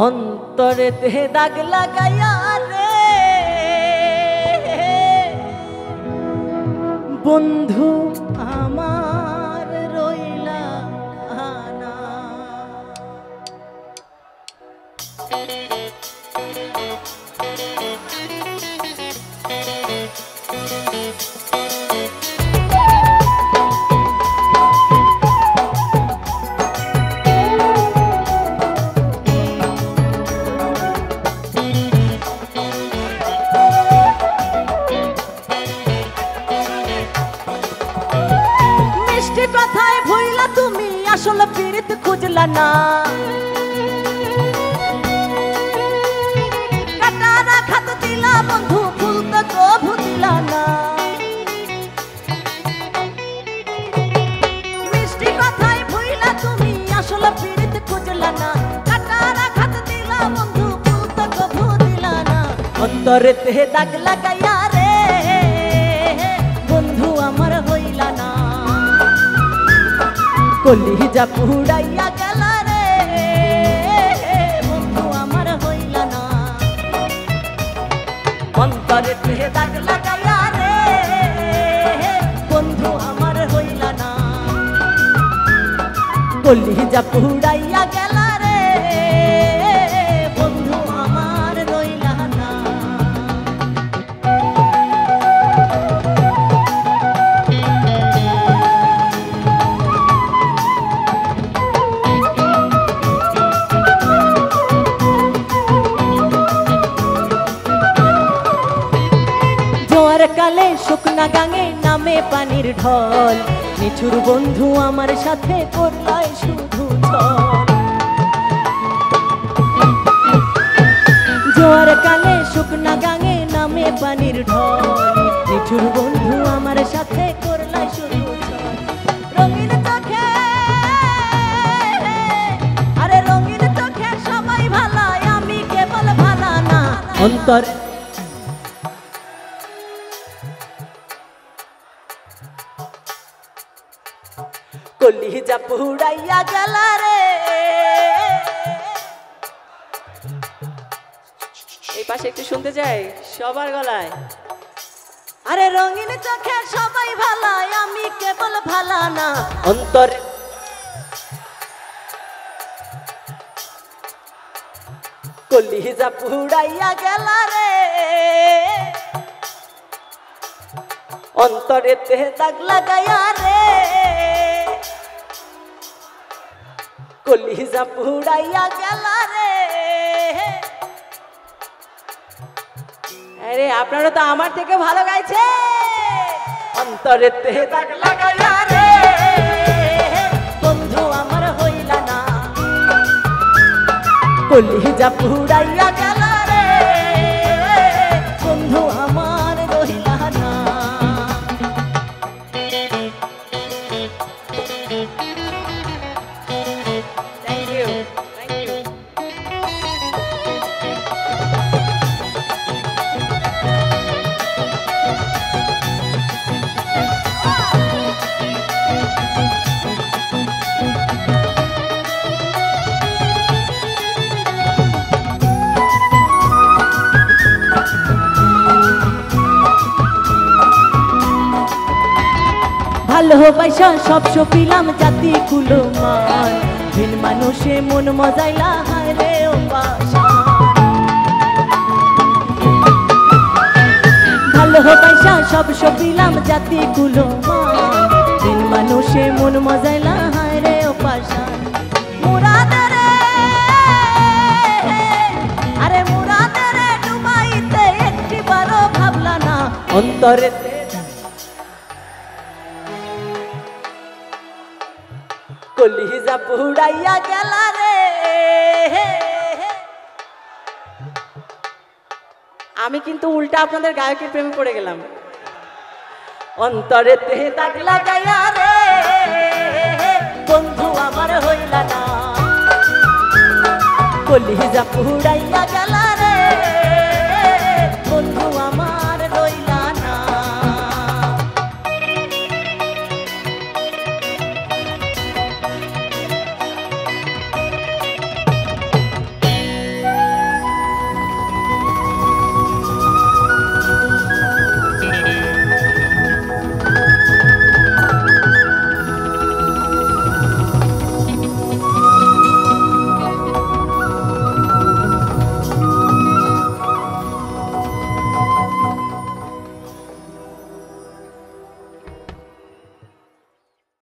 অন্তরেতে দাগ লাগাইয়া রে বন্ধু আমার রইলা না। কথায় ভইলা তুমি আসল পীড়িত খুঁজলা না, কাটারা খাত দিলা বন্ধু ফুল তো কভু দিলা না। মিষ্টি কথায় ভইলা তুমি আসল পীড়িত খুঁজলা না, কাটারা খাত দিলা বন্ধু ফুল তো কভু দিলা না। অন্তরেতে দাগ লাগাইয়া রে বন্ধু আমার হইলা না, কলিজা পুড়াইয়া গেলা রে বন্ধু আমার হইলা না। অন্তরেতে দাগ লাগাইয়া রে বন্ধু আমার হইলা না, কলিজা পুড়াইয়া গেলা রে বন্ধু আমার রইলা না। কালে শুকনা গাঙে নামে পানির ঢল, নিঠুর বন্ধু আমার সাথে করলাই শুধু ছল। জোয়ার কালে শুকনা গাঙে নামে পানির ঢল, নিঠুর বন্ধু আমার সাথে করলাই শুধু ছল। রঙিন চোখে আরে রঙিন চোখে সবাই ভালাই, আমি কেবল ভালা না। অন্তর কলিজা পুড়াইয়া গেলা রে। এই পাশে একটু শুনতে চাই সবার গলায়। আরে রঙিন চোখে সবাই ভালাই, আমি কেবল ভালা না। অন্তর কলিজা পুড়াইয়া গেলা রে অন্তরেতে দাগ লাগাইয়া রে কলিজা পুড়াইয়া গেলা রে। আরে আপনারা তো আমার থেকে ভালো গাইছে। অন্তরেতে দাগ লাগাইয়া রে বন্ধু আমার হইলা না, কলিজা পুড়াইয়া গেলা রে বন্ধু আমার রইলা না। ভালোবাসা সব সপিলাম জাতি কুলো মান, ভিন মানুষে মন মজাইলা হায় রে ও পাশান। ভালোবাসা সব সপিলাম জাতি কুলো মান, ভিন মানুষে মন মজাইলা হায় রে ও পাশান। মুরাদরে আরে মুরাদরে ডুবাইতে একটিবারও ভাবলা না। অন্তরে কলিজা পুড়াইয়া গেলা রে। আমি কিন্তু উল্টা আপনাদের গায়কের প্রেমে পড়ে গেলাম। অন্তরেতে দাগ লাগাইয়া রে বন্ধু আমার হইলা না, কলিজা পুড়াইয়া গেলা।